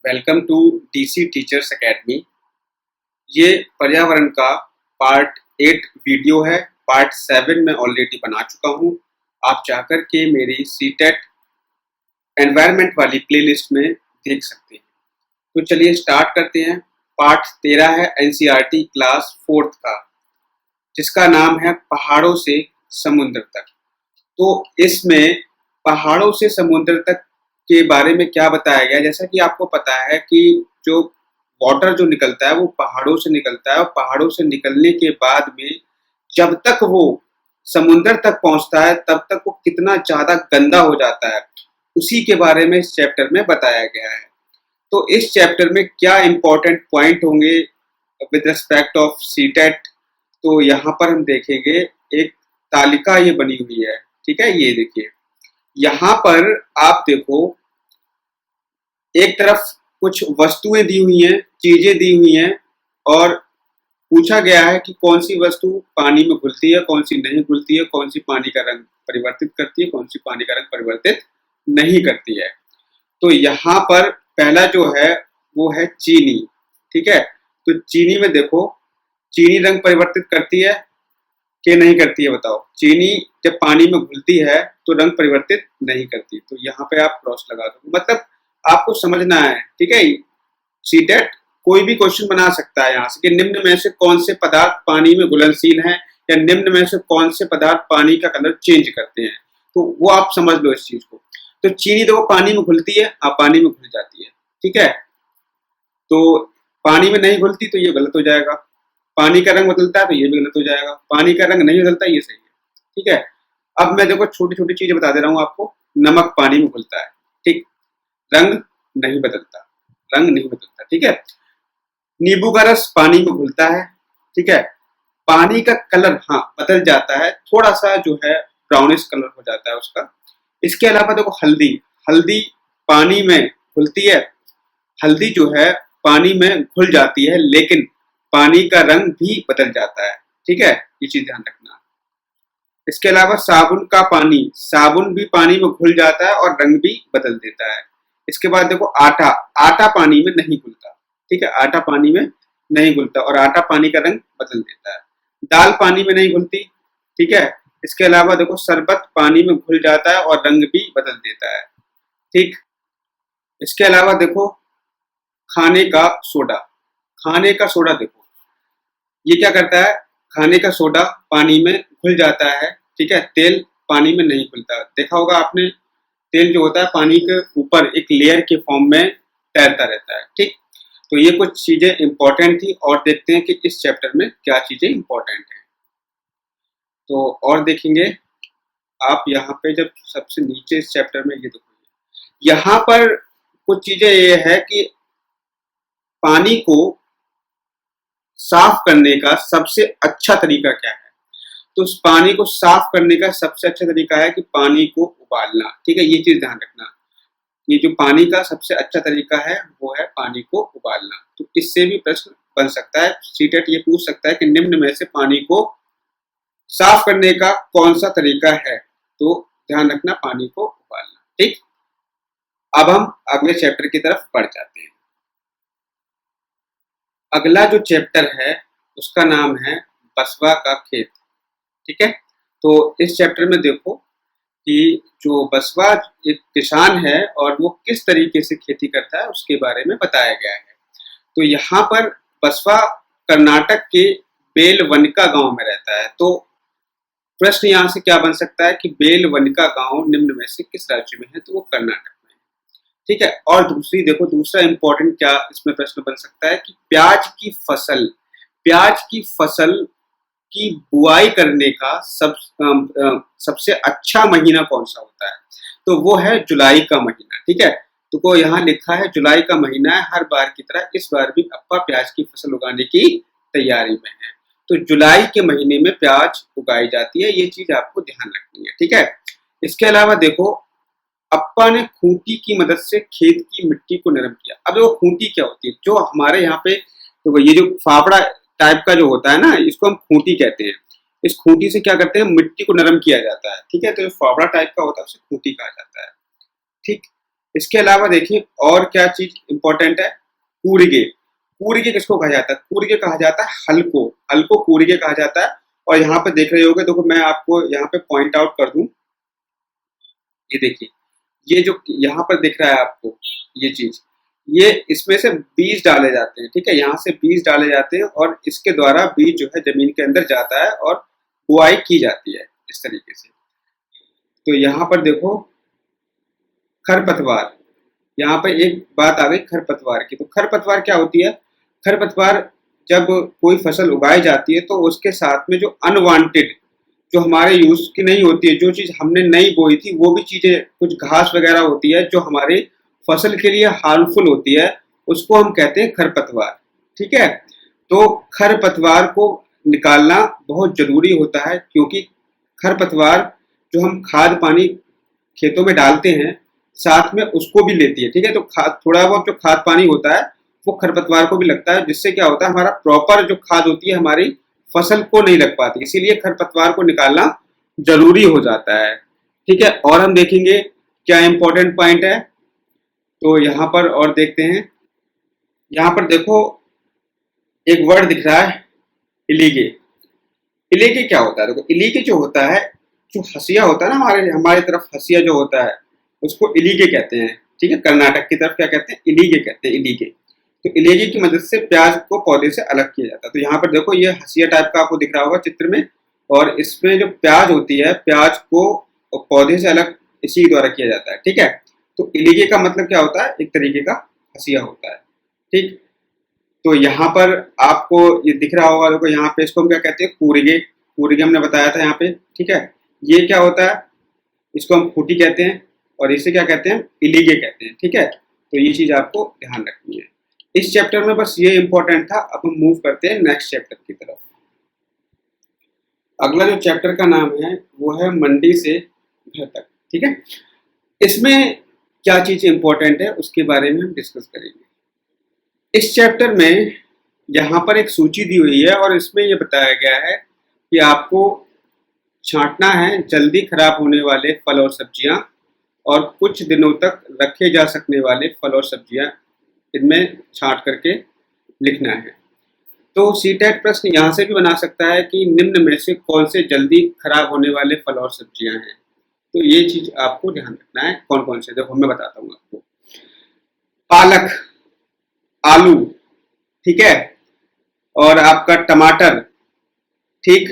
Welcome to DC teachers academy. ये पर्यावरण का पार्ट 8 वीडियो है। पार्ट 7 में ऑलरेडी बना चुका हूँ। आप जाकर के मेरी सीटेट एनवायरनमेंट वाली प्लेलिस्ट में देख सकते हैं। तो चलिए स्टार्ट करते हैं। पार्ट 13 है एनसीईआरटी क्लास 4th का, जिसका नाम है पहाड़ों से समुद्र तक। तो इसमें पहाड़ों से समुद्र तक के बारे में क्या बताया गया, जैसा कि आपको पता है कि जो वाटर जो निकलता है वो पहाड़ों से निकलता है, और पहाड़ों से निकलने के बाद में जब तक वो समुद्र तक पहुंचता है तब तक वो कितना ज्यादा गंदा हो जाता है, उसी के बारे में इस चैप्टर में बताया गया है। तो इस चैप्टर में क्या इंपॉर्टेंट पॉइंट होंगे विद रिस्पेक्ट ऑफ सीटेट, तो यहाँ पर हम देखेंगे। एक तालिका ये बनी हुई है, ठीक है। ये देखिए, यहाँ पर आप देखो, एक तरफ कुछ वस्तुएं दी हुई हैं, चीजें दी हुई हैं, और पूछा गया है कि कौन सी वस्तु पानी में घुलती है, कौन सी नहीं घुलती है, कौन सी पानी का रंग परिवर्तित करती है, कौन सी पानी का रंग परिवर्तित नहीं करती है। तो यहाँ पर पहला जो है वो है चीनी, ठीक है। तो चीनी में देखो, चीनी रंग परिवर्तित करती है कि नहीं करती है, बताओ। चीनी जब पानी में घुलती है तो रंग परिवर्तित नहीं करती। तो यहाँ पे आप क्रॉस लगा दो, मतलब आपको समझना है, ठीक है। सीटेट कोई भी क्वेश्चन बना सकता है यहाँ से कि निम्न में से कौन से पदार्थ पानी में घुलनशील हैं, या निम्न में से कौन से पदार्थ पानी का कलर चेंज करते हैं। तो वो आप समझ लो इस चीज को। तो चीनी देखो पानी में घुलती है, हाँ पानी में घुल जाती है, ठीक है। तो पानी में नहीं घुलती तो ये गलत हो जाएगा। पानी का रंग बदलता है तो ये भी गलत हो जाएगा। पानी का रंग नहीं बदलता, ये सही है, ठीक है। अब मैं देखो छोटी छोटी चीजें बता दे रहा हूँ आपको। नमक पानी में घुलता है, ठीक, रंग नहीं बदलता, रंग नहीं बदलता, ठीक है। नींबू का रस पानी में घुलता है, ठीक है। पानी का कलर हाँ बदल जाता है, थोड़ा सा जो है ब्राउनिश कलर हो जाता है उसका। इसके अलावा देखो हल्दी, हल्दी पानी में घुलती है, हल्दी जो है पानी में घुल जाती है, लेकिन पानी का रंग भी बदल जाता है, ठीक है। ये चीज ध्यान रखना। इसके अलावा साबुन का पानी, साबुन भी पानी में घुल जाता है और रंग भी बदल देता है। इसके बाद देखो आटा, आटा पानी में नहीं घुलता, ठीक है। आटा पानी में नहीं घुलता और आटा पानी का रंग बदल देता है। दाल पानी में नहीं घुलती, ठीक है। इसके अलावा देखो शरबत पानी में घुल जाता है और रंग भी बदल देता है, ठीक। इसके अलावा देखो खाने का सोडा, खाने का सोडा देखो ये क्या करता है, खाने का सोडा पानी में घुल जाता है, ठीक है। तेल पानी में नहीं घुलता। देखा होगा आपने, तेल जो होता है पानी के ऊपर एक लेयर के फॉर्म में तैरता रहता है, ठीक। तो ये कुछ चीजें इंपॉर्टेंट थी, और देखते हैं कि इस चैप्टर में क्या चीजें इंपॉर्टेंट हैं। तो और देखेंगे आप यहाँ पे, जब सबसे नीचे इस चैप्टर में ये देखो, यहाँ पर कुछ चीजें ये है कि पानी को साफ करने का सबसे अच्छा तरीका क्या है। तो उस पानी को साफ करने का सबसे अच्छा तरीका है कि पानी को उबालना, ठीक है। ये चीज ध्यान रखना, ये जो पानी का सबसे अच्छा तरीका है वो है पानी को उबालना। तो इससे भी प्रश्न बन सकता है, सीटेट ये पूछ सकता है कि निम्न में से पानी को साफ करने का कौन सा तरीका है। तो ध्यान रखना, पानी को उबालना, ठीक। अब हम अगले चैप्टर की तरफ बढ़ जाते हैं। अगला जो चैप्टर है उसका नाम है बसवा का खेत, ठीक है। तो इस चैप्टर में देखो कि जो बसवा एक किसान है और वो किस तरीके से खेती करता है उसके बारे में बताया गया है। तो यहाँ पर बसवा कर्नाटक के बेलवनिका गांव में रहता है। तो प्रश्न यहाँ से क्या बन सकता है कि बेलवनिका गांव निम्न में से किस राज्य में है, तो वो कर्नाटक में है, ठीक है। और दूसरी देखो, दूसरा इंपॉर्टेंट क्या इसमें प्रश्न बन सकता है कि प्याज की फसल, प्याज की फसल की बुआई करने का सबसे अच्छा महीना कौन सा होता है, तो वो है जुलाई का महीना, ठीक है। तो को यहाँ लिखा है जुलाई का महीना है। हर बार की तरह इस बार भी अप्पा प्याज की फसल उगाने की तैयारी में है। तो जुलाई के महीने में प्याज उगाई जाती है, ये चीज आपको ध्यान रखनी है, ठीक है। इसके अलावा देखो, अप्पा ने खूंटी की मदद से खेत की मिट्टी को नरम किया। अब देखो खूंटी क्या होती है, जो हमारे यहाँ पे तो ये जो फावड़ा टाइप का जो होता है ना, इसको हम खूंटी कहते हैं। इस खूंटी से क्या करते हैं, मिट्टी को नरम किया जाता है, ठीक है। तो जो फावड़ा टाइप का होता है उसे खूंटी कहा जाता है, ठीक। इसके अलावा देखिए और क्या चीज इंपॉर्टेंट है, कूरिगे। कूरिगे किसको कहा जाता है? कूरिगे कहा जाता है हल को, हल को कूरिगे कहा जाता है। और यहाँ पे देख रहे होगे, देखो मैं आपको यहाँ पे पॉइंट आउट कर दूं, ये देखिए, ये जो यहाँ पर दिख रहा है आपको ये चीज, ये इसमें से बीज डाले जाते हैं, ठीक है, यहाँ से बीज डाले जाते हैं और इसके द्वारा बीज जो है जमीन के अंदर जाता है और बुआई की जाती है इस तरीके से। तो यहाँ पर देखो खरपतवार, यहाँ पर एक बात आ गई खरपतवार की। तो खरपतवार क्या होती है? खरपतवार जब कोई फसल उगाई जाती है तो उसके साथ में जो अनवांटेड, जो हमारे यूज की नहीं होती है, जो चीज हमने नहीं बोई थी, वो भी चीजें, कुछ घास वगैरह होती है जो हमारे फसल के लिए हार्मफुल होती है, उसको हम कहते हैं खरपतवार, ठीक है। तो खरपतवार को निकालना बहुत जरूरी होता है, क्योंकि खरपतवार जो हम खाद पानी खेतों में डालते हैं साथ में उसको भी लेती है, ठीक है। तो खाद, थोड़ा बहुत जो खाद पानी होता है वो खरपतवार को भी लगता है, जिससे क्या होता है, हमारा प्रॉपर जो खाद होती है हमारी फसल को नहीं लग पाती, इसीलिए खरपतवार को निकालना जरूरी हो जाता है, ठीक है। और हम देखेंगे क्या इंपॉर्टेंट पॉइंट है, तो यहाँ पर और देखते हैं। यहाँ पर देखो एक वर्ड दिख रहा है, इलीगे। इलीगे क्या होता है? देखो इलीगे जो होता है, जो हसिया होता है ना, हमारे हमारी तरफ हसिया जो होता है उसको इलीगे कहते हैं, ठीक है। कर्नाटक की तरफ क्या कहते हैं? इलीगे कहते हैं, इलीगे। तो इलीगे की मदद से प्याज को पौधे से अलग किया जाता है। तो यहाँ पर देखो ये हसिया टाइप का आपको दिख रहा होगा चित्र में, और इसमें जो प्याज होती है, प्याज को पौधे से अलग इसी द्वारा किया जाता है, ठीक है। तो इलीगे का मतलब क्या होता है? एक तरीके का हसिया होता है, ठीक। तो यहाँ पर आपको ये दिख रहा होगा, देखो यहाँ पे इसको हम क्या कहते हैं? कूरिगे। कूरिगे हमने बताया था यहाँ पे, ठीक है। ये क्या होता है? इसको हम खूंटी कहते हैं, और इसे क्या कहते हैं? इलीगे कहते हैं, ठीक है। तो ये चीज आपको ध्यान रखनी है। इस चैप्टर में बस ये इंपॉर्टेंट था। अब हम मूव करते हैं नेक्स्ट चैप्टर की तरफ। अगला जो चैप्टर का नाम है वो है मंडी से घर तक, ठीक है। इसमें क्या चीज इंपॉर्टेंट है उसके बारे में हम डिस्कस करेंगे। इस चैप्टर में यहाँ पर एक सूची दी हुई है और इसमें ये बताया गया है कि आपको छांटना है जल्दी खराब होने वाले फल और सब्जियां, और कुछ दिनों तक रखे जा सकने वाले फल और सब्जियां, इनमें छांट करके लिखना है। तो सीटेट प्रश्न यहाँ से भी बना सकता है कि निम्न में से कौन से जल्दी खराब होने वाले फल और सब्जियां हैं। तो ये चीज आपको ध्यान रखना है, कौन कौन से। देखो मैं बताता हूँ आपको। पालक, आलू, ठीक है, और आपका टमाटर, ठीक।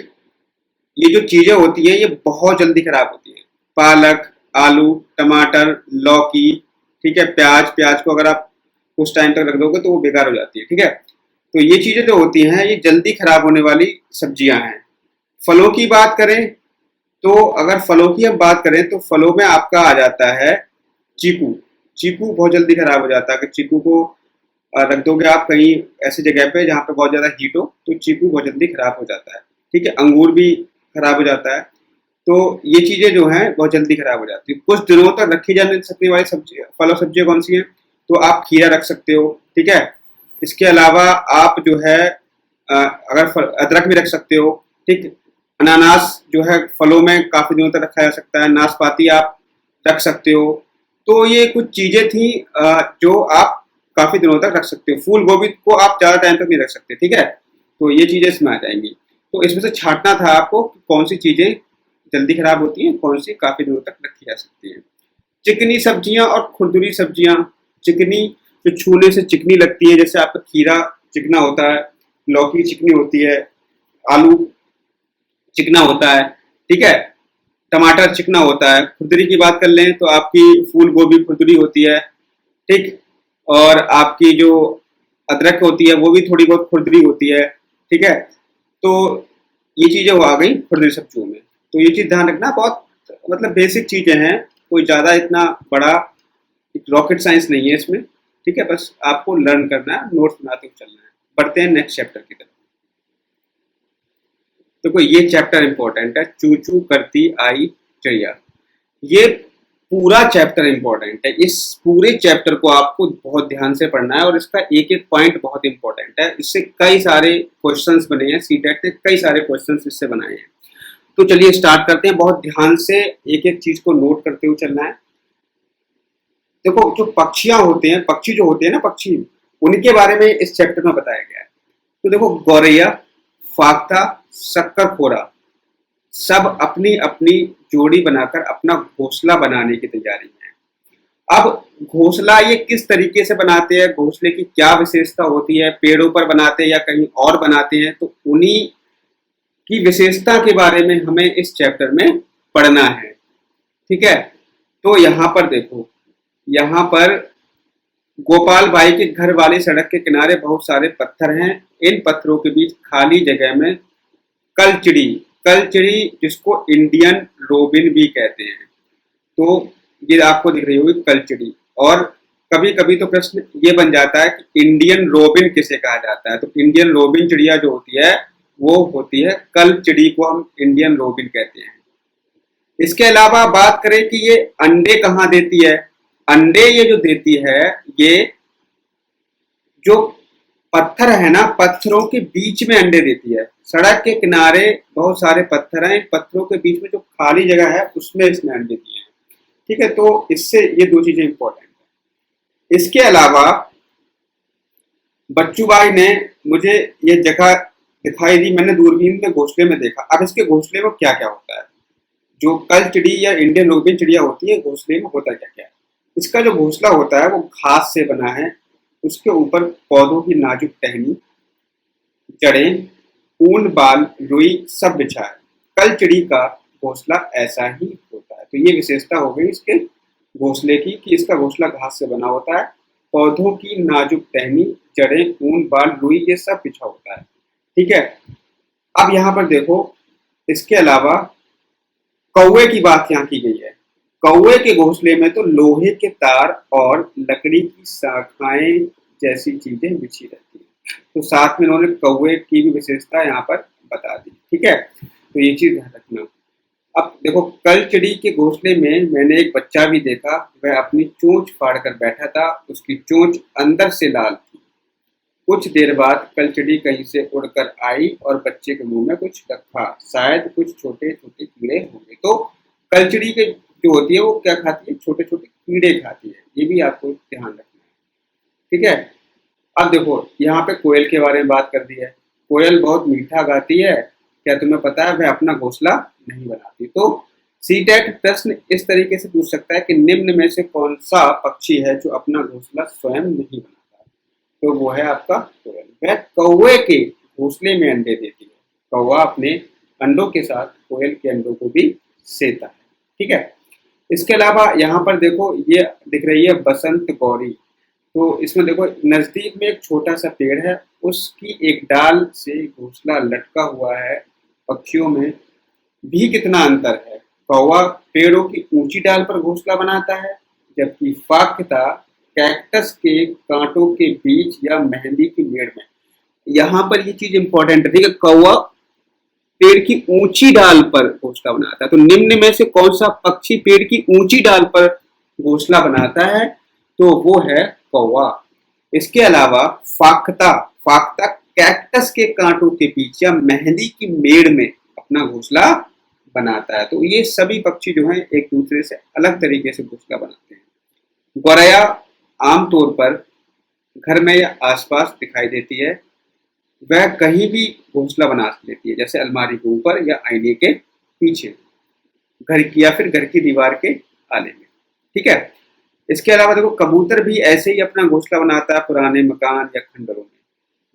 ये जो चीजें होती हैं ये बहुत जल्दी खराब होती हैं। पालक, आलू, टमाटर, लौकी, ठीक है, प्याज। प्याज को अगर आप कुछ टाइम तक रख दोगे तो वो बेकार हो जाती है, ठीक है। तो ये चीजें जो होती हैं ये जल्दी खराब होने वाली सब्जियां हैं। फलों की बात करें तो अगर फलों की हम बात करें तो फलों में आपका आ जाता है चीकू। चीकू बहुत जल्दी खराब हो जाता है। अगर चीकू को रख दोगे आप कहीं ऐसी जगह पे जहाँ पे बहुत ज्यादा हीट हो तो चीकू बहुत जल्दी खराब हो जाता है, ठीक है। अंगूर भी खराब हो जाता है। तो ये चीजें जो हैं बहुत जल्दी खराब हो जाती है। कुछ दिनों तक रखी जा सकने वाली सब्जी, फल और सब्जियां कौन सी हैं? तो आप खीरा रख सकते हो, ठीक है। इसके अलावा आप जो है अगर अदरक भी रख सकते हो, ठीक। अनानास जो है फलों में काफी दिनों तक रखा जा सकता है। नाशपाती आप रख सकते हो। तो ये कुछ चीजें थी जो आप काफी दिनों तक रख सकते हो। फूल गोभी को आप ज्यादा टाइम तक नहीं रख सकते, ठीक है। तो ये चीजें इसमें आ जाएंगी। तो इसमें से छांटना था आपको कौन सी चीजें जल्दी खराब होती हैं, कौन सी काफी दिनों तक रखी जा सकती है। चिकनी सब्जियां और खुरदुरी सब्जियां। चिकनी जो छूने से चिकनी लगती है, जैसे आपका खीरा चिकना होता है, लौकी चिकनी होती है, आलू चिकना होता है, ठीक है, टमाटर चिकना होता है। खुरदुरी की बात कर लें तो आपकी फूल गोभी खुरदुरी होती है, ठीक। और आपकी जो अदरक होती है वो भी थोड़ी बहुत खुरदुरी होती है, ठीक है। तो ये चीजें वो आ गई खुरदुरी सब्जियों में। तो ये चीज ध्यान रखना, बहुत मतलब बेसिक चीजें हैं, कोई ज्यादा इतना बड़ा रॉकेट साइंस नहीं है इसमें, ठीक है। बस आपको लर्न करना है, नोट्स बनाते हुए चलना है। बढ़ते हैं नेक्स्ट चैप्टर की तरफ। देखो ये चैप्टर इंपॉर्टेंट है, चू चू करती आई चिड़िया। ये पूरा चैप्टर इंपॉर्टेंट है। इस पूरे चैप्टर को आपको बहुत ध्यान से पढ़ना है और इसका एक एक पॉइंट बहुत इंपॉर्टेंट है। इससे कई सारे क्वेश्चंस बने हैं, सीटेट ने कई सारे क्वेश्चंस इससे बनाए हैं। तो चलिए स्टार्ट करते हैं। बहुत ध्यान से एक एक चीज को नोट करते हुए चलना है। देखो जो पक्षियां होते हैं, पक्षी जो होते हैं ना, पक्षी, उनके बारे में इस चैप्टर में बताया गया है। तो देखो गौरैया, फाख्ता, शक्करखोरा सब अपनी अपनी जोड़ी बनाकर अपना घोंसला बनाने की तैयारी में है। अब घोंसला ये किस तरीके से बनाते हैं, घोंसले की क्या विशेषता होती है, पेड़ों पर बनाते हैं या कहीं और बनाते हैं, तो उन्हीं की विशेषता के बारे में हमें इस चैप्टर में पढ़ना है। ठीक है, तो यहाँ पर देखो, यहाँ पर गोपाल भाई के घर वाली सड़क के किनारे बहुत सारे पत्थर हैं। इन पत्थरों के बीच खाली जगह में कलचिड़ी, कलचिड़ी जिसको इंडियन रोबिन भी कहते हैं, तो ये आपको दिख रही होगी कलचिड़ी। और कभी कभी तो प्रश्न ये बन जाता है कि इंडियन रोबिन किसे कहा जाता है, तो इंडियन रोबिन चिड़िया जो होती है वो होती है कलचिड़ी, को हम इंडियन रोबिन कहते हैं। इसके अलावा बात करें कि ये अंडे कहाँ देती है, अंडे ये जो देती है, ये जो पत्थर है ना, पत्थरों के बीच में अंडे देती है। सड़क के किनारे बहुत सारे पत्थर हैं, पत्थरों के बीच में जो खाली जगह है उसमें इसने अंडे दिए हैं। ठीक है, तो इससे ये दो चीजें इंपॉर्टेंट है। इसके अलावा बच्चू भाई ने मुझे ये जगह दिखाई दी, मैंने दूरबीन में घोंसले में देखा। अब इसके घोंसले में क्या क्या होता है, जो कलचिड़ी या इंडियन रोबिन चिड़िया होती है, घोंसले में होता क्या क्या है। इसका जो घोंसला होता है वो घास से बना है, उसके ऊपर पौधों की नाजुक टहनी, जड़ें, ऊन, बाल, रुई सब बिछा है। कलचिड़ी का घोंसला ऐसा ही होता है। तो ये विशेषता हो गई इसके घोंसले की कि इसका घोंसला घास से बना होता है, पौधों की नाजुक टहनी, जड़ें, ऊन, बाल, रुई ये सब बिछा होता है। ठीक है, अब यहाँ पर देखो, इसके अलावा कौवे की बात यहाँ की गई है। कौवे के घोंसले में तो लोहे के तार और लकड़ी की शाखाएं जैसी चीजें बिछी रहती है। तो साथ में उन्होंने कौवे की भी विशेषता यहाँ पर बता दी। ठीक है, तो ये चीज ध्यान रखना। अब देखो, कलचिड़ी के घोंसले में मैंने एक बच्चा भी देखा, वह अपनी चोंच फाड़कर बैठा था, उसकी चोंच अंदर से लाल थी। कुछ देर बाद कलचिड़ी कहीं से उड़कर आई और बच्चे के मुंह में कुछ रखा, शायद कुछ छोटे छोटे कीड़े होंगे। तो कलचिड़ी के जो होती है वो क्या खाती है, छोटे छोटे कीड़े खाती है, ये भी आपको ध्यान रखना है। ठीक है, अब देखो यहाँ पे कोयल के बारे में बात कर दी है। कोयल बहुत मीठा गाती है, क्या तुम्हें पता है वह अपना घोंसला नहीं बनाती। तो सीटेट प्रश्न इस तरीके से पूछ सकता है कि निम्न में से कौन सा पक्षी है जो अपना घोंसला स्वयं नहीं बनाता, तो वो है आपका कोयल। वह कौवे के घोंसले में अंडे देती है, कौवा अपने अंडों के साथ कोयल के अंडों को भी सेता है। ठीक है, इसके अलावा यहाँ पर देखो, ये दिख रही है बसंत गौरी। तो इसमें देखो नजदीक में एक छोटा सा पेड़ है, उसकी एक डाल से घोंसला लटका हुआ है। पक्षियों में भी कितना अंतर है, कौवा पेड़ों की ऊंची डाल पर घोंसला बनाता है, जबकि फाख्ता कैक्टस के कांटों के बीच या मेहंदी की मेड़ में। यहाँ पर ये चीज इंपॉर्टेंट है। ठीक है, कौवा पेड़ की ऊंची डाल पर घोंसला बनाता है। तो निम्न में से कौन सा पक्षी पेड़ की ऊंची डाल पर घोंसला बनाता है, तो वो है कौवा। इसके अलावा फाख्ता, फाख्ता कैक्टस के कांटों के बीच या मेहंदी की मेड़ में अपना घोंसला बनाता है। तो ये सभी पक्षी जो हैं एक दूसरे से अलग तरीके से घोंसला बनाते हैं। गौरैया आमतौर पर घर में या आसपास दिखाई देती है, वह कहीं भी घोंसला बना लेती है, जैसे अलमारी के ऊपर या आईने के पीछे, घर की या फिर घर की दीवार के आले में। ठीक है, इसके अलावा देखो कबूतर भी ऐसे ही अपना घोंसला बनाता है पुराने मकान या खंडरों में।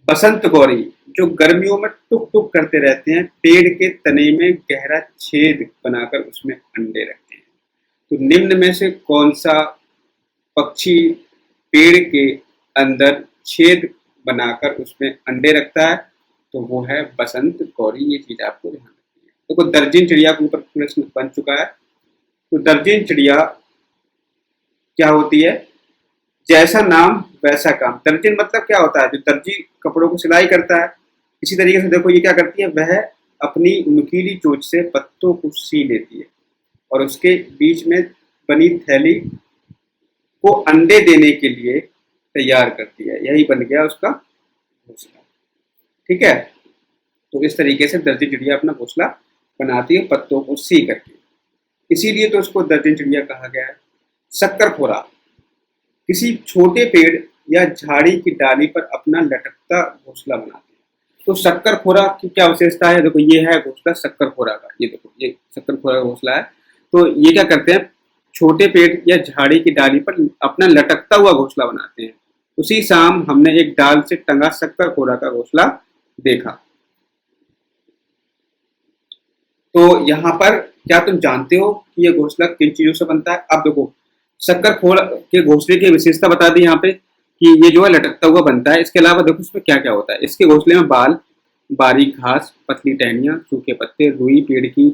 बसंत गौरी जो गर्मियों में टुक टुक करते रहते हैं, पेड़ के तने में गहरा छेद बनाकर उसमें अंडे रखते हैं। तो निम्न में से कौन सा पक्षी पेड़ के अंदर छेद बनाकर उसमें अंडे रखता है, तो वो है बसंत गौरी। ये चीज आपको ध्यान रखनी है। देखो दर्जन चिड़िया के ऊपर प्रश्न बन चुका है। तो दर्जन चिड़िया क्या होती है, जैसा नाम वैसा काम। दर्जन मतलब क्या होता है, जो दर्जी कपड़ों को सिलाई करता है। इसी तरीके से देखो ये क्या करती है, वह अपनी नुकीली चोंच से पत्तों को सी लेती है और उसके बीच में बनी थैली को अंडे देने के लिए तैयार करती है। यही बन गया उसका घोंसला। ठीक है, तो इस तरीके से दर्जी चिड़िया अपना घोंसला बनाती है पत्तों को सी करके, इसीलिए तो उसको दर्जन चिड़िया कहा गया है। शक्करखोरा, किसी छोटे पेड़ या झाड़ी की डाली पर अपना लटकता घोंसला बनाते हैं। तो शक्करखोरा की क्या विशेषता है? देखो ये है घोंसला शक्करखोरा का, ये देखो ये शक्करखोरा का घोंसला है। तो ये क्या करते हैं, छोटे पेड़ या झाड़ी की डाली पर अपना लटकता हुआ घोंसला बनाते हैं। उसी शाम हमने एक डाल से टंगा शक्करखोरा का घोंसला देखा। तो यहाँ पर क्या तुम जानते हो कि ये घोंसला किन चीजों से बनता है? अब देखो शक्करखोरा के घोंसले की विशेषता बता दी यहाँ पे कि ये जो है लटकता हुआ बनता है। इसके अलावा देखो इसमें क्या क्या होता है। इसके घोंसले में बाल, बारीक घास, पतली टहनियां, सूखे पत्ते, रुई, पेड़ की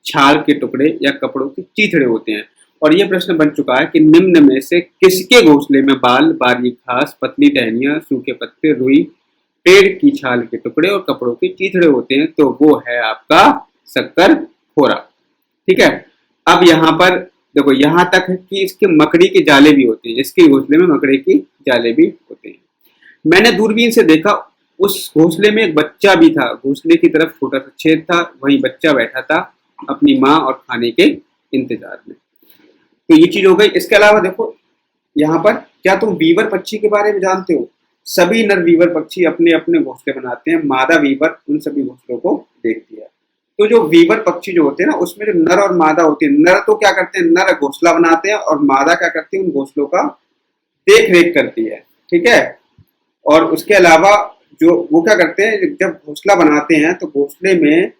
छाल के टुकड़े या कपड़ों के चीथड़े होते हैं। और ये प्रश्न बन चुका है कि निम्न में से किसके घोंसले में बाल, बारीक घास, पतली टहनियां, सूखे पत्ते, रुई, पेड़ की छाल के टुकड़े और कपड़ों के चीथड़े होते हैं? तो वो है आपका शक्करखोरा। ठीक है। अब यहाँ पर देखो यहाँ तक है कि इसके मकड़ी के जाले भी होते हैं, इसके घोंसले में मकड़ी की जाले भी होते हैं। मैंने दूरबीन से देखा, उस घोंसले में एक बच्चा भी था। घोंसले की तरफ छोटा सा छेद था, वहीं बच्चा बैठा था अपनी माँ और खाने के इंतजार में। तो ये चीज हो गई। इसके अलावा देखो यहाँ पर, क्या तुम वीवर पक्षी के बारे में जानते हो? सभी नर वीवर पक्षी अपने अपने घोंसले बनाते हैं। मादा वीवर उन सभी घोंसलों को देखती है। तो जो वीवर पक्षी जो होते हैं ना, उसमें जो नर और मादा होती है, नर तो क्या करते हैं, नर घोंसला बनाते हैं और मादा क्या करती है, उन घोंसलों का देख रेख करती है। ठीक है। और उसके अलावा जो वो क्या करते हैं, जब घोंसला बनाते हैं तो घोंसले में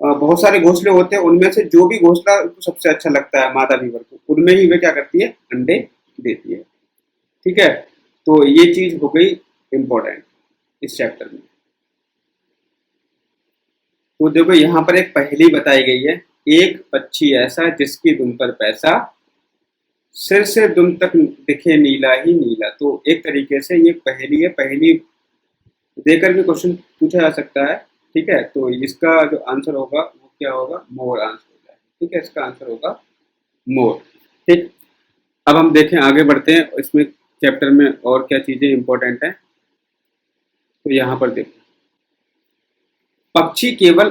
बहुत सारे घोंसले होते हैं, उनमें से जो भी घोंसला सबसे अच्छा लगता है मादा वीवर को, उनमें ही वे क्या करती है, अंडे देती है। ठीक है। तो ये चीज हो गई इंपॉर्टेंट इस चैप्टर में। तो देखो यहाँ पर एक पहेली बताई गई है। एक पक्षी ऐसा जिसकी दुम पर पैसा, सिर से दुम तक दिखे नीला ही नीला। तो एक तरीके से ये पहेली है, पहेली देकर भी क्वेश्चन पूछा जा सकता है। ठीक है। तो इसका जो आंसर होगा वो क्या होगा, मोर आंसर होगा। ठीक है, इसका आंसर होगा मोर। ठीक। अब हम देखें, आगे बढ़ते हैं इसमें चैप्टर में और क्या चीजें इंपॉर्टेंट है। तो यहाँ पर देखो, पक्षी केवल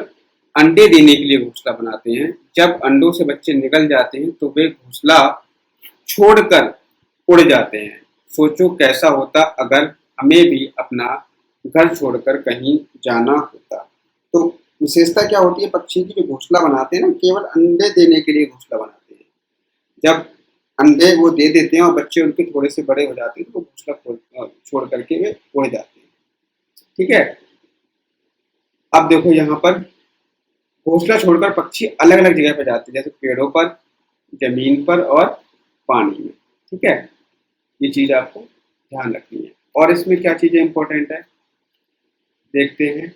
अंडे देने के लिए घोंसला बनाते हैं। जब अंडों से बच्चे निकल जाते हैं तो वे घोंसला छोड़कर उड़ जाते हैं। सोचो कैसा होता अगर हमें भी अपना घर छोड़कर कहीं जाना होता। तो विशेषता क्या होती है पक्षी की, जो घोंसला बनाते हैं ना, केवल अंडे देने के लिए घोंसला बनाते हैं। जब अंडे वो दे देते हैं और बच्चे उनके थोड़े से बड़े हो जाते हैं तो घोंसला छोड़ करके वे उड़ जाते हैं। ठीक है। अब देखो यहाँ पर घोंसला छोड़कर पक्षी अलग अलग जगह पर जाते हैं, जैसे पेड़ों पर, जमीन पर और पानी में। ठीक है। ये चीज आपको ध्यान रखनी है। और इसमें क्या चीजें इंपॉर्टेंट है देखते हैं।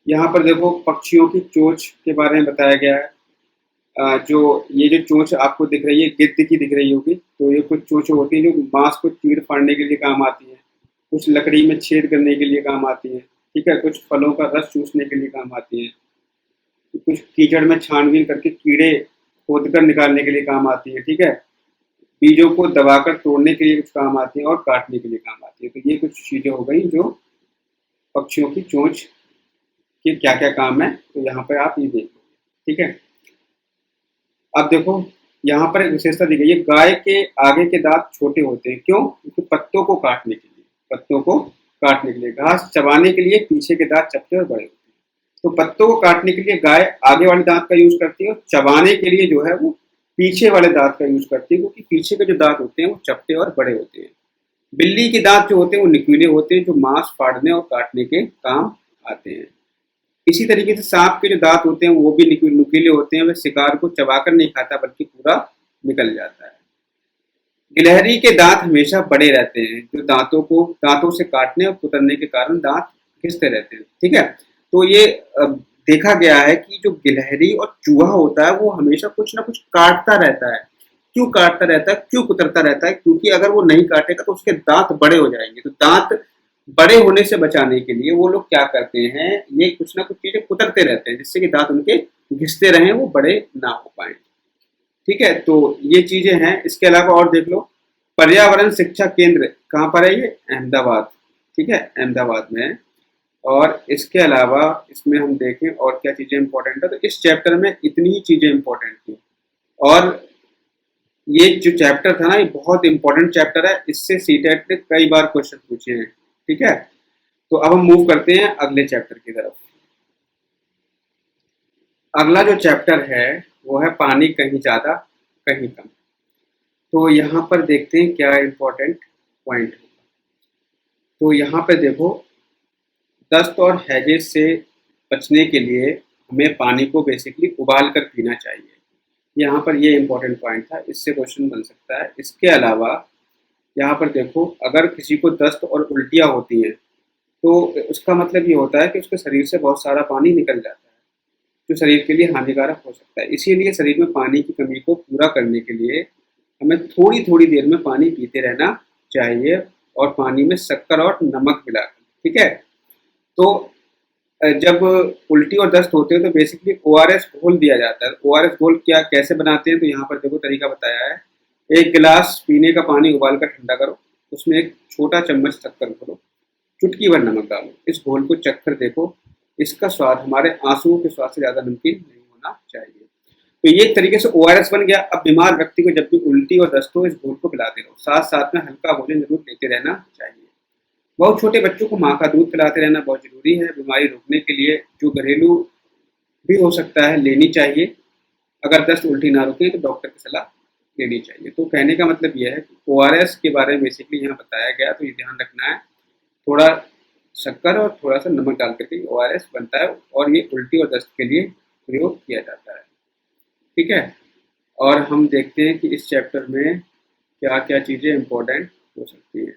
यहाँ पर देखो पक्षियों की चोंच के बारे में बताया गया है। जो ये जो चोंच आपको दिख रही है, गिद्ध की दिख रही होगी। तो ये कुछ चोंच होती है जो मांस को चीर फाड़ने के लिए काम आती है, कुछ लकड़ी में छेद करने के लिए काम आती है। ठीक है। कुछ फलों का रस चूसने के लिए काम आती है, कुछ कीचड़ में छानबीन करके कीड़े खोदकर निकालने के लिए काम आती है। ठीक है। बीजों को दबाकर तोड़ने के लिए कुछ काम आती है और काटने के लिए काम आती है। तो ये कुछ चीजें हो गई जो पक्षियों की चोंच के क्या क्या काम है। तो यहाँ पर आप ये देखो। ठीक है। अब देखो यहाँ पर एक विशेषता दी गई है, गाय के आगे के दांत छोटे होते हैं। क्यों? क्योंकि पत्तों को काटने के लिए, पत्तों को काटने के लिए। घास चबाने के लिए पीछे के दांत चपटे और बड़े होते हैं। तो पत्तों को काटने के लिए गाय आगे वाले दांत का यूज करती है और चबाने के लिए जो है वो पीछे वाले दांत का यूज करती है, क्योंकि पीछे के जो दांत होते हैं वो चपटे और बड़े होते हैं। बिल्ली के दांत जो होते हैं वो नुकीले होते हैं, जो मांस फाड़ने और काटने के काम आते हैं। इसी तरीके से सांप के जो दांत होते हैं वो भी नुकीले होते हैं, वह शिकार को चबाकर नहीं खाता बल्कि पूरा निकल जाता है। गिलहरी के दांत हमेशा बड़े रहते हैं, जो दांतों से काटने और कुतरने के कारण दांत घिसते रहते हैं। ठीक है। तो ये देखा गया है कि जो गिलहरी और चूहा होता है वो हमेशा कुछ ना कुछ काटता रहता है। क्यों काटता रहता है, क्यों कुतरता रहता है? क्योंकि अगर वो नहीं काटेगा तो उसके दांत बड़े हो जाएंगे। तो दांत बड़े होने से बचाने के लिए वो लोग क्या करते हैं, ये कुछ ना कुछ चीजें कुतरते रहते हैं, जिससे कि दांत उनके घिसते रहें, वो बड़े ना हो पाए। ठीक है। तो ये चीजें हैं। इसके अलावा और देख लो, पर्यावरण शिक्षा केंद्र कहाँ पर है? ये अहमदाबाद। ठीक है, अहमदाबाद में है। और इसके अलावा इसमें हम देखें और क्या चीजें इंपॉर्टेंट है, तो इस चैप्टर में इतनी ही चीजें इंपॉर्टेंट थी। और ये जो चैप्टर था ना, ये बहुत इंपॉर्टेंट चैप्टर है, इससे सीटेट ने कई बार क्वेश्चन पूछे हैं। ठीक है, तो अब हम मूव करते हैं अगले चैप्टर की तरफ। अगला जो चैप्टर है वो है पानी कहीं ज़्यादा कहीं कम। तो यहाँ पर देखते हैं क्या इंपॉर्टेंट पॉइंट। तो यहाँ पे देखो, दस्त और हैजेस से बचने के लिए हमें पानी को बेसिकली उबाल कर पीना चाहिए। यहाँ पर ये इंपॉर्टेंट पॉइंट था, इससे क्वेश्चन बन सकता है। इसके अलावा यहाँ पर देखो, अगर किसी को दस्त और उल्टियाँ होती हैं तो उसका मतलब ये होता है कि उसके शरीर से बहुत सारा पानी निकल जाता है, जो शरीर के लिए हानिकारक हो सकता है। इसीलिए शरीर में पानी की कमी को पूरा करने के लिए हमें थोड़ी थोड़ी देर में पानी पीते रहना चाहिए, और पानी में शक्कर और नमक मिलाकर। ठीक है, तो जब उल्टी और दस्त होते हैं तो बेसिकली ORS घोल दिया जाता है। ORS घोल क्या कैसे बनाते हैं, तो यहाँ पर देखो तरीका बताया है। एक गिलास पीने का पानी उबाल कर ठंडा करो, उसमें एक छोटा चम्मच शक्कर घोलो, चुटकी भर नमक डालो, इस घोल को चखकर देखो, इसका स्वाद हमारे आंसुओं के स्वाद से ज़्यादा नमकीन नहीं होना चाहिए। तो ये एक तरीके से ORS बन गया। अब बीमार व्यक्ति को जब भी उल्टी और दस्त हो, इस घोल को पिलाते रहो, साथ साथ में हल्का भोजन जरूर लेते रहना चाहिए। बहुत छोटे बच्चों को माँ का दूध पिलाते रहना बहुत जरूरी है। बीमारी रोकने के लिए जो घरेलू भी हो सकता है लेनी चाहिए। अगर दस्त उल्टी ना रुके तो डॉक्टर की सलाह लेनी चाहिए। तो कहने का मतलब यह है कि ORS के बारे में बेसिकली यहाँ बताया गया, तो ये ध्यान रखना है। थोड़ा शक्कर और थोड़ा सा नमक डाल करके ORS बनता है, और ये उल्टी और दस्त के लिए प्रयोग किया जाता है। ठीक है, और हम देखते हैं कि इस चैप्टर में क्या क्या चीज़ें इम्पोर्टेंट हो सकती हैं।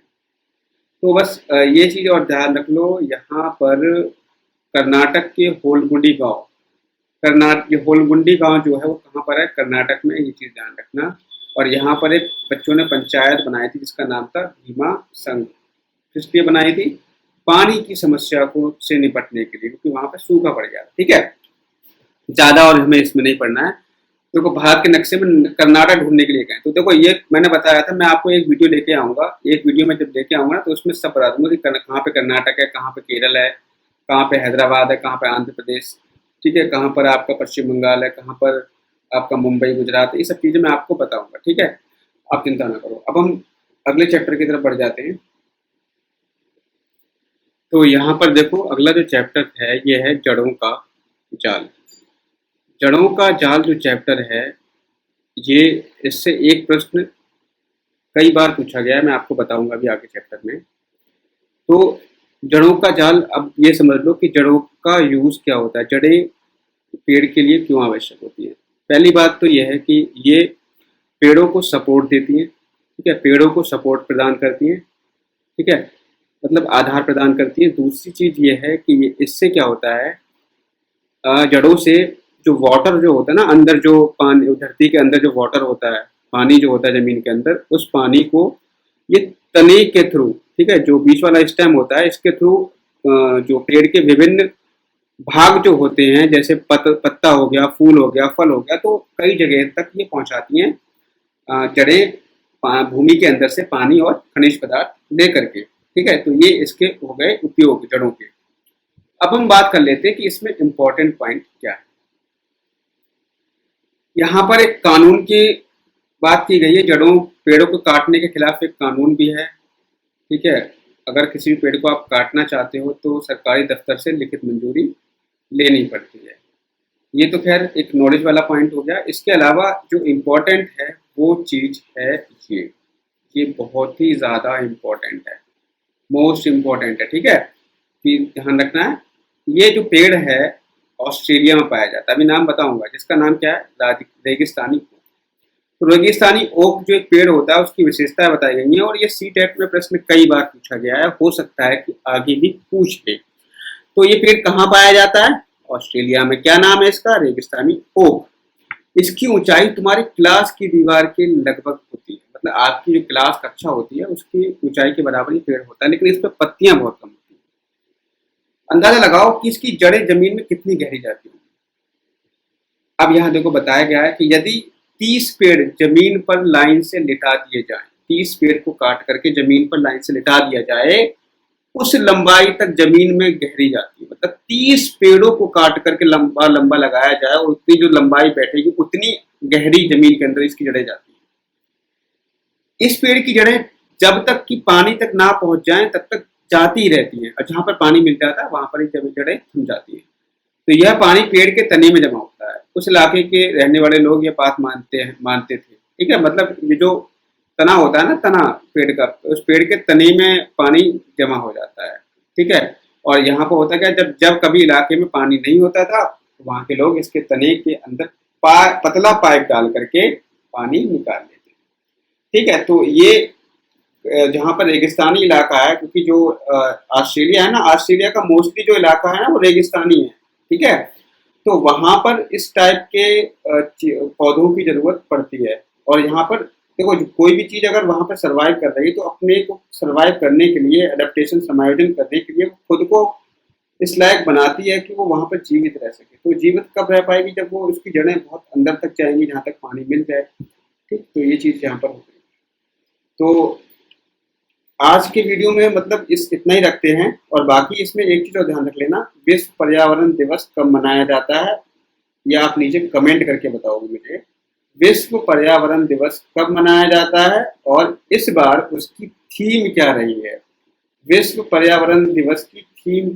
तो बस ये चीज़ और ध्यान रख लो, यहाँ पर कर्नाटक के होलगुंडी गांव, ये होलगुंडी गांव जो है वो कहाँ पर है, कर्नाटक में, ये चीज़ ध्यान रखना। और यहाँ पर एक बच्चों ने पंचायत बनाई थी जिसका नाम था भीमा संघ। किसलिए बनाई थी? पानी की समस्या को से निपटने के लिए, क्योंकि वहाँ पर सूखा पड़ गया। ठीक है, ज़्यादा और हमें इसमें नहीं पढ़ना है। देखो, भारत के नक्शे में कर्नाटक ढूंढने के लिए गए, तो देखो ये मैंने बताया था, मैं आपको एक वीडियो लेके आऊँगा। एक वीडियो में जब लेके आऊँगा ना, तो उसमें सब बता दूंगा कि कहाँ पे कर्नाटक है, कहाँ पे केरल है, कहाँ पे हैदराबाद है, कहाँ पे आंध्र प्रदेश, ठीक है, कहाँ पर आपका पश्चिम बंगाल है, कहाँ पर आपका मुंबई गुजरात है। ये सब चीज़ें मैं आपको बताऊँगा। ठीक है, आप चिंता ना करो। अब हम अगले चैप्टर की तरफ बढ़ जाते हैं। तो यहाँ पर देखो, अगला जो चैप्टर है ये है जड़ों का जाल। जड़ों का जाल जो चैप्टर है, ये इससे एक प्रश्न कई बार पूछा गया है, मैं आपको बताऊंगा अभी आगे चैप्टर में। तो जड़ों का जाल, अब ये समझ लो कि जड़ों का यूज क्या होता है, जड़ें पेड़ के लिए क्यों आवश्यक होती हैं। पहली बात तो यह है कि ये पेड़ों को सपोर्ट देती हैं। ठीक है, पेड़ों को सपोर्ट प्रदान करती हैं। ठीक है, मतलब आधार प्रदान करती है। दूसरी चीज ये है कि इससे क्या होता है, जड़ों से जो वाटर जो होता है ना, अंदर जो पानी, धरती के अंदर जो वाटर होता है, पानी जो होता है जमीन के अंदर, उस पानी को ये तने के थ्रू, ठीक है, जो बीच वाला स्टेम होता है, इसके थ्रू जो पेड़ के विभिन्न भाग जो होते हैं, जैसे पत्ता हो गया, फूल हो गया, फल हो गया, तो कई जगह तक ये पहुंचाती हैं जड़ें भूमि के अंदर से पानी और खनिज पदार्थ ले करके। ठीक है, तो ये इसके हो गए उपयोग जड़ों के। अब हम बात कर लेते हैं कि इसमें इंपॉर्टेंट पॉइंट क्या है। यहाँ पर एक कानून की बात की गई है। पेड़ों को काटने के खिलाफ एक कानून भी है। ठीक है, अगर किसी भी पेड़ को आप काटना चाहते हो तो सरकारी दफ्तर से लिखित मंजूरी लेनी पड़ती है। ये तो खैर एक नॉलेज वाला पॉइंट हो गया। इसके अलावा जो इम्पोर्टेंट है वो चीज़ है ये बहुत ही ज़्यादा इम्पोर्टेंट है, मोस्ट इम्पोर्टेंट है। ठीक है, कि ध्यान रखना है। ये जो पेड़ है ऑस्ट्रेलिया में पाया जाता है, अभी नाम बताऊंगा, जिसका नाम क्या है, रेगिस्तानी ओक। तो रेगिस्तानी ओक जो एक पेड़ होता है उसकी विशेषताएं बताई गई हैं, और ये CTET में प्रश्न कई बार पूछा गया है, हो सकता है कि आगे भी पूछ ले। तो ये पेड़ कहाँ पाया जाता है? ऑस्ट्रेलिया में। क्या नाम है इसका? रेगिस्तानी ओक। इसकी ऊंचाई तुम्हारी क्लास की दीवार के लगभग होती है, मतलब आपकी जो क्लास कक्षा होती है उसकी ऊंचाई के बराबर ही पेड़ होता है, लेकिन इस पर पत्तियां बहुत कम होती हैं। अंदाजा लगाओ कि इसकी जड़ें जमीन में कितनी गहरी जाती होंगी। अब यहाँ देखो बताया गया है कि यदि 30 पेड़ जमीन पर लाइन से लिटा दिए जाएं, 30 पेड़ को काट करके जमीन पर लाइन से लिटा दिया जाए, उस लंबाई तक जमीन में गहरी जाती है। मतलब 30 पेड़ों को काट करके लंबा लंबा लगाया जाए और उतनी जो लंबाई बैठेगी उतनी गहरी जमीन के अंदर इसकी जड़ें जाती है। इस पेड़ की जड़ें जब तक कि पानी तक ना पहुंच जाएं तब तक जाती ही रहती हैं और जहां पर पानी मिल जाता है वहां पर ही जड़ें थम जाती हैं। तो यह पानी पेड़ के तने में जमा होता है। उस इलाके के रहने वाले लोग ये बात मानते थे। ठीक है, मतलब ये जो तना होता है ना, तना पेड़ का, उस पेड़ के तने में पानी जमा हो जाता है। ठीक है, और यहाँ पर होता क्या, जब जब कभी इलाके में पानी नहीं होता था तो वहाँ के लोग इसके तने के अंदर पतला पाइप डाल करके पानी निकाल लेते। ठीक है, तो ये जहाँ पर रेगिस्तानी इलाका है, क्योंकि जो ऑस्ट्रेलिया है ना, ऑस्ट्रेलिया का मोस्टली जो इलाका है ना वो रेगिस्तानी है। ठीक है, तो वहां पर इस टाइप के पौधों की जरूरत पड़ती है। और यहाँ पर देखो, कोई भी चीज अगर वहां पर सरवाइव कर रही है तो अपने को सरवाइव करने के लिए, एडेप्टेशन समायोजन करने के लिए खुद को इस लायक बनाती है कि वो वहां पर जीवित रह सके। तो जीवित कब रह पाएगी, जब वो उसकी जड़ें बहुत अंदर तक जाएंगी जहाँ तक पानी मिल जाए। ठीक, तो ये चीज यहाँ पर होती है। तो आज के वीडियो में मतलब इतना ही रखते हैं। और बाकी इसमें एक चीज और ध्यान रख लेना, विश्व पर्यावरण दिवस कब मनाया जाता है या आप नीचे कमेंट करके बताओगे मुझे। विश्व पर्यावरण दिवस कब मनाया जाता है और इस बार उसकी थीम क्या रही है। विश्व पर्यावरण दिवस की थीम